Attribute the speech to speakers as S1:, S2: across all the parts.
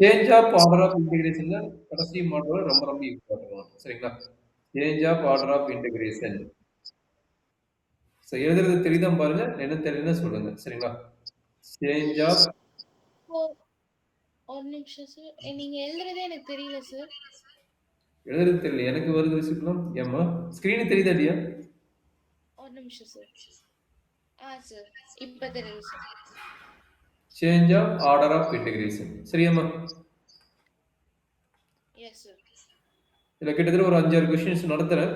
S1: Change of order of இன்டகிரேஷன்ல கடைசி model ரொம்ப ரொம்ப இம்பார்ட்டன்ட். சரிங்களா? Change of order of integration. எழுதுறது தெரியுதா பாருங்க. என்ன தெரியலன்னு சொல்லுங்க. சரிங்களா? சேஞ்ச் ஆஃப்
S2: ஓ! ஒரு நிமிஷம் சார். நீங்க எழுதுறதே எனக்கு தெரியல சார்.
S1: எழுதுறது தெரியல. எனக்கு வருது ரிசிப்ட்லாம். ஏம்மா? ஸ்க்ரீன் தெரியுதா இல்லையா?
S2: ஒரு நிமிஷம் சார். சார். இப்ப தெரியுது sir.
S1: Change of order of integration. சரியாம்மா?
S2: Yes sir.
S1: இதுல கிட்டத்தட்ட ஒரு 5, 6 கொஸ்டின்ஸ் நடத்துறேன்.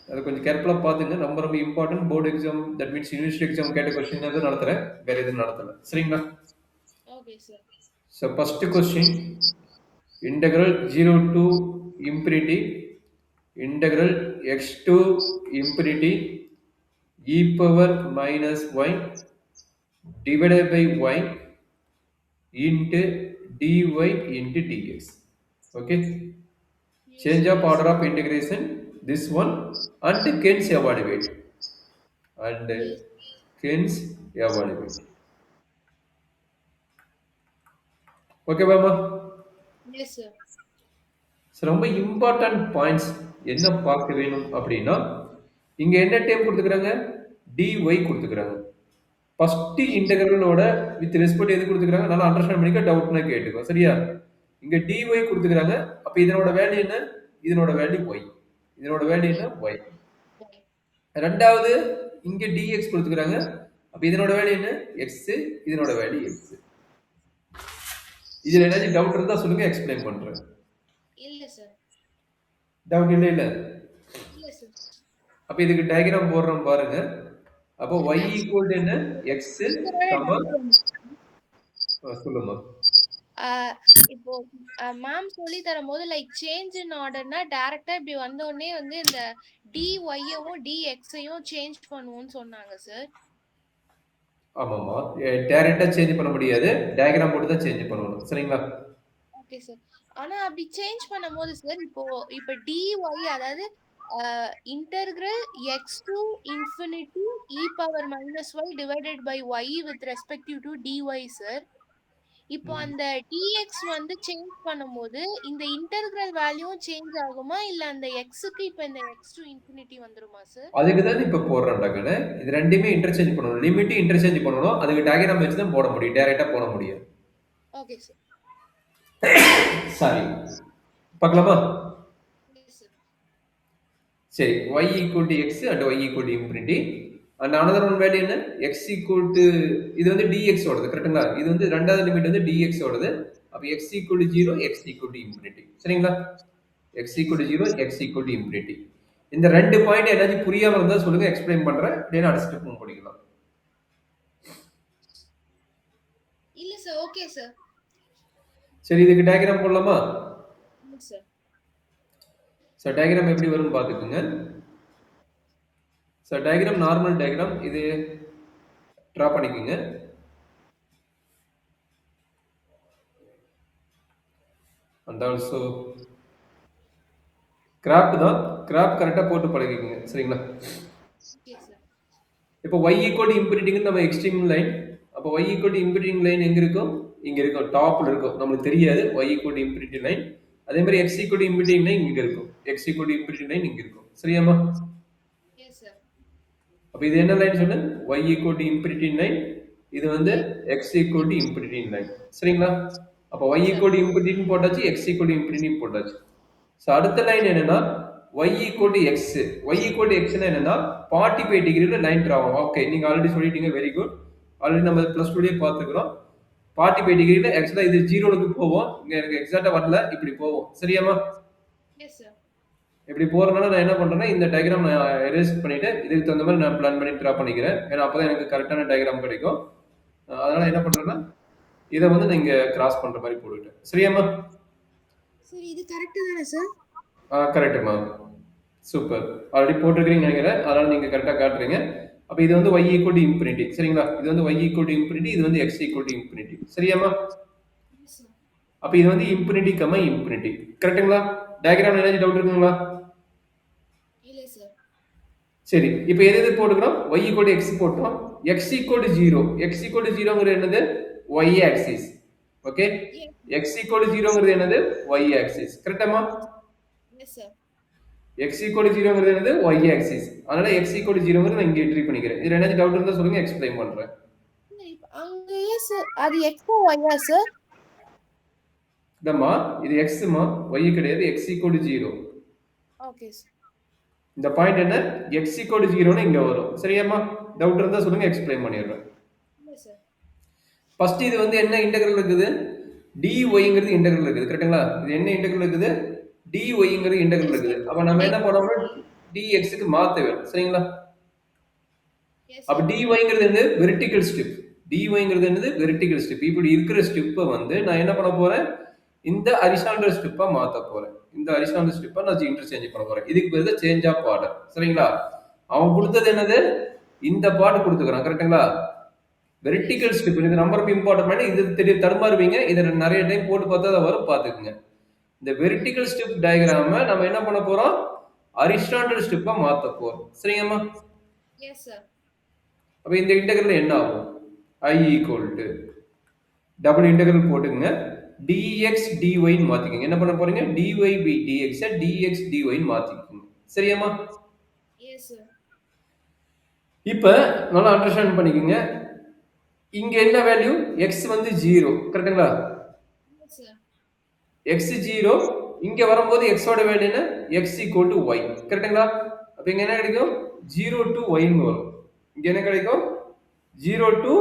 S1: அத கொஞ்சம் கேர்ஃபுல்லா பாத்துங்க. ரொம்ப ரொம்ப important board exam, that means university exam கேட்ட கொஸ்டின் தான் நடத்துறேன். வேற எதுவும் நடத்தல. சரிங்களா?
S2: Okay sir.
S1: So first question, integral 0 to infinity, integral x to infinity, e power minus y divided by y into dy into dx. Okay?
S2: Yes,
S1: Change
S2: sir.
S1: of
S2: Yes,
S1: order
S2: sir.
S1: of integration, this one, and Kens evaluate. And
S2: Yes.
S1: Kens evaluate. Okay, Mama?
S2: Yes, sir.
S1: ரொம்ப important points என்ன பார்க்க வேணும் அப்படின்னா, இங்க என்ன டேம் குடுத்துக்கிறாங்க? dy குடுத்துக்கிறாங்க. ஃபர்ஸ்ட் இன்டெக்ரலோட வித் ரெஸ்பெக்ட் எது குடுத்துக்கிறாங்க? நல்லா அண்டர்ஸ்டாண்ட் பண்ணிக்க, டவுட்னா கேட்டுக்கோ. சரியா? இங்க dy குடுத்துக்கிறாங்க. அப்ப இதனோட வேல்யூ என்ன? இதனோட வேல்யூ y. இதனோட வேல்யூ என்ன? y. ரெண்டாவது இங்க dx குடுத்துக்கிறாங்க. அப்ப இதனோட வேல்யூ என்ன? x. இதனோட வேல்யூ x. இதுல ஏதாச்சும் டவுட் இருந்தா சொல்லுங்க, எக்ஸ்பிளைன் பண்றேன்.
S2: இல்ல சார்.
S1: டவுட் இல்ல.
S2: இல்ல சார்.
S1: அப்ப இதுக்கு டயகிராம் போடுறோம் பாருங்க. அப்போ y ஈக்குவல் டு என்ன? x, கமா சொல்லுமா.
S2: இப்போ மேம் சொல்லி தரும்போது லைக் சேஞ்ச் இன் ஆர்டர்னா டைரக்டா இப்படி வந்த உடனே வந்து இந்த dy-யவும் dx-ஐயும் சேஞ்ச் பண்ணுவோம்னு சொன்னாங்க சார்.
S1: ஆமாமா. டைரக்ட்டா சேஞ்ச் பண்ண முடியாது. டயகிராம் போட்டு தான் சேஞ்ச் பண்ணணும். சரிங்களா?
S2: Okay sir. ஆனா அப்படி சேஞ்ச் பண்ணும்போது சார் இப்ப dy அதாவது integral x to infinity e power minus y divided by y with respective to dy sir. இப்போ அந்த dx வந்து சேஞ்ச் பண்ணும்போது இந்த இன்டெக்ரல் வேல்யூவும் சேஞ்ச் ஆகுமா இல்ல அந்த xக்கு இப்ப இந்த x to infinity வந்துருமா சார்?
S1: அதுக்கு தான் இப்ப போடுறேன் டக்குனு. இது ரெண்டுமே இன்டர்சேஞ்ச் பண்ணணும். லிமிட் இன்டர்சேஞ்ச் பண்ணணும். அதுக்கு டயகிராம் வச்சு தான் போட முடியும். டைரக்ட்டா போட முடியாது.
S2: Okay sir.
S1: சாரி. பார்க்கலாமா?
S2: Yes sir.
S1: சரி. y equal to x and y equal to infinity. And another one value என்ன? x equal to இது வந்து dx ஓடது. கரெக்ட்டுங்களா? இது வந்து ரெண்டாவது லிமிட் வந்து dx ஓடது. அப்ப x equal to 0, x equal to infinity. சரிங்களா? x equal to 0, x equal to infinity. இந்த ரெண்டு பாயிண்ட் ஏதாச்சும் புரியாம இருந்தா சொல்லுங்க, எக்ஸ்பிளைன் பண்றேன். இல்லைன்னா அடுத்த ஸ்டெப் மூவ் பண்ணிக்கலாம்.
S2: இல்ல சார். Okay sir.
S1: சரி, இதுக்கு டயகிராம் போடலாமா?
S2: Yes sir.
S1: ஸோ டயகிராம் எப்படி வரும்னு பார்த்துக்குங்க. ஸோ டயகிராம் நார்மல் டயகிராம் இது ட்ரா பண்ணிக்கோங்க. அண்ட் ஆல்சோ கிராப் தான். கிராப் கரெக்டாக போட்டு பழகிக்கோங்க. சரிங்களா? இப்போ y ஈக்குவல் டு இன்ஃபினிட்டிங்கிறது நம்ம எக்ஸ்ட்ரீம் லைன். அப்போ y ஈக்குவல் டு இன்ஃபினிட்டிங் லைன் எங்க இருக்கும்? இங்க இருக்கும். டாப்ல இருக்கும். நமக்கு தெரியாது y equal to infinity line. அதே மாதிரி x ஈக்குவல் டு இன்ஃபினிட்டிங் லைன் இங்க இருக்கும். x equal to infinity line இங்க இருக்கும். சரியாமா?
S2: Yes sir.
S1: அப்ப இது என்ன லைன் சொன்னேன்? y equal to infinity line. இது வந்து x equal to infinity line. சரிங்களா? அப்ப y ஈக்குவல் டு இன்ஃபினிட்டி போட்டாச்சு, x ஈக்குவல் டு இன்ஃபினிட்டி போட்டாச்சு. சோ அடுத்த லைன் என்னன்னா y equal to x. y equal to x னா என்னன்னா 45 டிகிரில லைன் டிரா ஆகும். ஓகே, நீங்க ஆல்ரெடி சொல்லிட்டீங்க, வெரி குட். ஆல்ரெடி நம்ம +2 லயே பாத்துக்கிறோம். 45 டிகிரில ஆக்சுவலா இது 0க்கு போவோம். இங்க எனக்கு எக்ஸாக்ட்டா வரல, இப்படி போவோம். சரியாமா?
S2: Yes sir.
S1: இப்படி போறதுனால நான் என்ன பண்றேன்னா இந்த டயகிராம் நான் எரேஸ் பண்ணிட்டு இதுக்கு தகுந்த மாதிரி நான் பிளான் பண்ணி டிரா பண்ணிக்கிறேன். ஏன்னா அப்பதான் எனக்கு கரெக்டான டயகிராம் கிடைக்கும். அதனால என்ன பண்றேன்னா இதை வந்து நீங்க கிராஸ் பண்ற மாதிரி போட்டுட்டேன். சரியாமா?
S2: சார் இது கரெக்ட் தானே சார்?
S1: கரெக்ட்டுமா. சூப்பர். ஆல்ரெடி போட்டிருக்கீங்கன்னு நினைக்கிறேன். அதனால நீங்க கரெக்டா காட்டுறீங்க. அப்ப இது வந்து y ஈக்குவல் டு இன்ஃபினிட்டி. சரிங்களா? இது வந்து y ஈக்குவல் டு இன்ஃபினிட்டி, இது வந்து x ஈக்குவல் டு இன்ஃபினிட்டி. சரியாமா? அப்ப இது வந்து இன்ஃபினிட்டி கமா இன்ஃபினிட்டி. கரெக்ட்டுங்களா? டயகிராம்ல ஏதாவது டவுட் இருக்குங்களா?
S2: இல்ல சார்.
S1: சரி, இப்போ எது போட்டுக்கிறோம்? y ஈக்குவல் டு x போட்டோம். x equal to 0. x equal to 0ங்கிறது என்னது? y axis. Okay,
S2: Yes.
S1: x equal 0ங்கிறது என்னது y ஆக்சிஸ். கரெக்டாமா?
S2: Yes, sir.
S1: x ஈக்குவல் 0ங்கிறது என்னது y ஆக்சிஸ். அதனால x ஈக்குவல் 0ங்கிறது நான் இங்க என்ட்ரி பண்ணிக்கிறேன். இதுல ஏதாச்சும் டவுட் இருந்தா சொல்லுங்க, எக்ஸ்பிளைன் பண்றேன்.
S2: அங்க yes அது x y சார்?
S1: இதம்மா இது x மா, y கிடையாது. x equal 0.
S2: Okay sir.
S1: இந்த பாயிண்ட் என்ன, x ஈக்குவல் 0ன்னு இங்க வரும். சரியாம்மா? டவுட் இருந்தா சொல்லுங்க, எக்ஸ்பிளைன் பண்ணிடுறேன்.
S2: இல்ல சார்.
S1: ஃபர்ஸ்ட் இது வந்து என்ன இன்டெகிரல் இருக்குது, dyங்கிறது இன்டெகிரல் இருக்குது. கரெக்ட்டுங்களா? இது என்ன இன்டெகிரல் இருக்குது, dyங்கிறது இன்டெகிரல் இருக்குது. அப்ப நம்ம என்ன பண்ணணும், dxக்கு மாத்த வேணும். சரிங்களா?
S2: Yes,
S1: அப்ப
S2: sir.
S1: dyங்கிறது என்ன, வெர்டிகல் ஸ்டெப். dyங்கிறது என்னது, வெர்டிகல் ஸ்டெப். இப்படி இருக்கிற ஸ்டெப்பை வந்து நான் என்ன பண்ண போறேன், இந்த ஹரிசாண்டல் ஸ்டெப்பா மாத்த போறேன். இந்த ஹரிசாண்டல் ஸ்டெப்பா நான் இன்டர்சேஞ்ச் பண்ண போறேன். இதுக்கு பேரு சேஞ்ச் ஆஃப் ஆர்டர். சரிங்களா? அவன் கொடுத்தது என்னது, இந்த பார்ட் கொடுத்துக்கிறான். கரெக்ட்டுங்களா? Vertical step. இது ரொம்ப ரொம்ப இம்பார்ட்டன்ட். இது தெரிய தடுமாறுவீங்க. இதை நிறைய டைம் போட்டு பார்த்தா தான் வரும், பார்த்துக்குங்க. இந்த வெர்டிகல் ஸ்டெப் டயக்ராம நம்ம என்ன பண்ண போறோம், ஹரிசாண்டல் ஸ்டெப்பா மாத்த போறோம். சரிங்கம்மா?
S2: Yes, sir.
S1: அப்ப இந்த இன்டெகிரல் என்ன ஆகும், i equal to double integral போட்டுங்க, dx dy ன்னு மாத்திக்கங்க. என்ன பண்ண போறீங்க, dy by dx dx dy ன்னு மாத்திக்கங்க. சரியாம்மா?
S2: Yes, sir.
S1: இப்ப நல்லா அண்டர்ஸ்டாண்ட் பண்ணிக்கங்க. இங்க என்ன வேல்யூ, x வந்து 0. கரெக்ட்டுங்களா?
S2: Yes, sir.
S1: x 0. இங்க வரும்போது x ஓட வேல்யூ என்ன, x ஈக்குவல் டு y. கரெக்ட்டுங்களா? அப்ப இங்க என்ன கிடைக்கும், 0 to y ன்னு வரும். இங்க என்ன கிடைக்கும், 0 to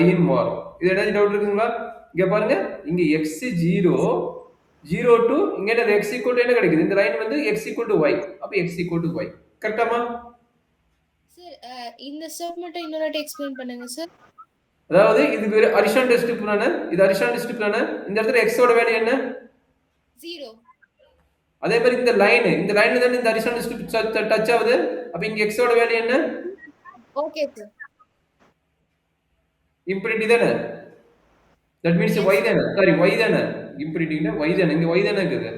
S1: y ன்னு மாறும். இது ஏதாவது டவுட் இருக்குங்களா? இங்க பாருங்க, இங்க x 0, 0 to இங்க என்ன x ஈக்குவல் டு என்ன கிடைக்குது, இந்த லைன் வந்து x ஈக்குவல் டு y. அப்ப x ஈக்குவல் டு y. கரெக்டாமா?
S2: சார் இந்த ஸ்டெப் மட்டும் இன்னொரு வாட்டி எக்ஸ்பிளைன் பண்ணுங்க சார்.
S1: அதாவது இது வேற ஹரிசாண்டல் ஸ்டெப் தானே, இது ஹரிசாண்டல் ஸ்டெப் தானே. இந்த இடத்துல x ஓட வேல்யூ என்ன,
S2: 0.
S1: அதே மாதிரி இந்த லைன்ல தானே இந்த ஹரிசாண்டல் ஸ்டெப் டச் ஆகுது. அப்ப இங்க x ஓட வேல்யூ என்ன,
S2: ஓகே சார்.
S1: இன்ஃபினிட்டி தானே. தட் மீன்ஸ் y தானே, சாரி y தானே, இன்ஃபினிட்டினா y தானே, இங்க y தானே இருக்குது.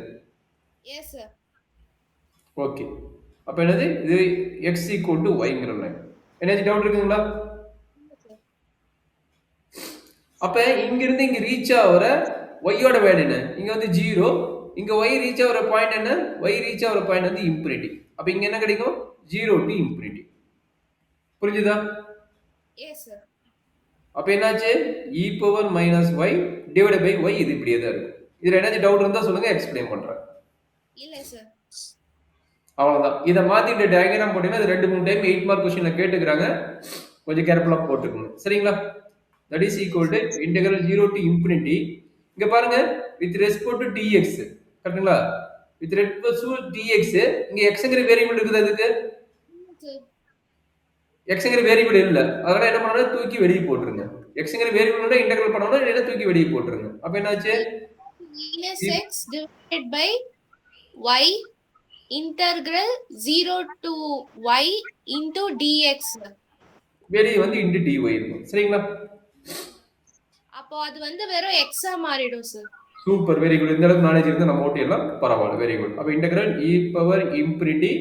S2: Yes sir.
S1: ஓகே, அப்ப என்னது, இது x ஈக்குவல் டு yங்கிற லைன். ஏதாச்சும் டவுட் இருக்குங்களா? அப்ப இங்க இருந்து இங்க ரீச் ஆகுற y ஓட வேல்யூ என்ன, இங்க வந்து 0. இங்க y ரீச் ஆகுற பாயிண்ட் என்ன, y ரீச் ஆகுற பாயிண்ட் வந்து இன்ஃபினிட்டி. அப்ப இங்க என்ன கிடைக்கும், 0 டு இன்ஃபினிட்டி. புரிஞ்சுதா?
S2: Yes sir.
S1: அப்ப என்னாச்சு, e power minus y divide by y. இது இப்படியே தான் இருக்கும். இதுல ஏதாச்சும் டவுட் இருந்தா சொல்லுங்க, எக்ஸ்பிளைன் பண்றேன்.
S2: இல்ல சார்.
S1: அவ்வளவுதான். இதை மாத்திட்டு டயக்ராம் போட்டீங்கன்னா இது 2-3 டைம் 8 மார்க் கொஸ்டின்ல கேட்டுக்கிறாங்க. கொஞ்சம் கேர்ஃபுல்லா போட்டுக்கணும். சரிங்களா? That is equal to integral 0 to infinity. இங்க பாருங்க, வித் ரெஸ்பெக்ட் டு dx. கரெக்ட்டுங்களா? With respect to dx. இங்க xங்கிற வேரியபிள் இருக்குது. அதுக்கு xங்கிற வேரியபிள் இல்ல. அதனால என்ன பண்ணணும், தூக்கி வெளியே போட்டுருங்க. xங்கிற வேரியபிள்னா இன்டெகிரல் பண்ணனும், இல்ல தூக்கி வெளியே போட்டுருங்க. அப்ப என்னாச்சு,
S2: minus x divided by y integral 0 to y into dx.
S1: வெளியே வந்து இன்டு dy இருக்கும். சரிங்களா?
S2: அப்போ அது வந்து வெறும் x ஆ மாறிடும் சார்.
S1: Super, very good. இந்த அளவுக்கு நாலேஜ் இருந்தா நம்ம ஓட்டிடலாம். பரவாயில்ல, வெரி குட். அப்ப integral e power infinity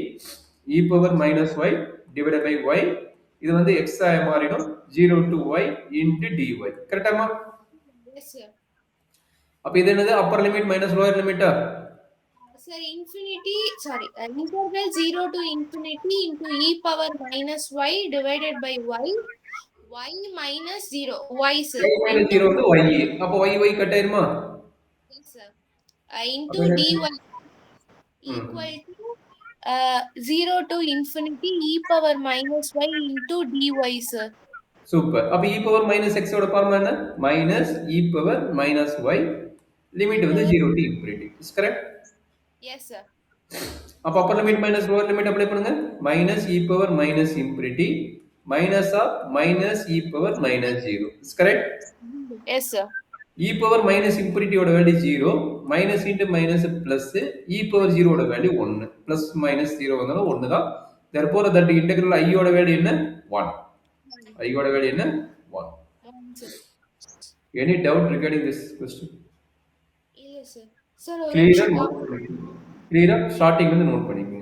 S1: e power minus y divided by y. இது வந்து x ஆ மாறிடும், 0 to y into dy. கரெக்டாமா?
S2: Yes sir.
S1: அப்ப இது என்னது, அப்பர் லிமிட் மைனஸ் லோயர் லிமிட்டா?
S2: Sir infinity, sorry, integral 0 to infinity into e power minus y divided by y minus 0 y சார்.
S1: y minus 0 வந்து y. அப்ப y கட் ஆயிருமா?
S2: Yes sir. into dy equal to 0 to infinity e power minus y into dy sir.
S1: Super. அப்ப e power minus x ஓட formula என்ன, minus e power minus y. Limit வந்து 0 to infinity. Is correct?
S2: Yes sir.
S1: அப்ப upper limit minus lower limit apply பண்ணுங்க. Minus e power minus infinity minus of minus e power minus 0. Is correct?
S2: Yes sir.
S1: e power minus infinity ஓட value 0, minus into minus plus, e power 0 ஓட value 1. Plus minus 0 வந்தாலும் 1 தான். therefore that integral i ஓட value என்ன, 1. i ஓட value என்ன, 1. Any doubt regarding this question?
S2: இல்ல sir. Sir
S1: clear ஆ ஸ்டார்டிங்ல இருந்து நோட் பண்ணிக்கங்க.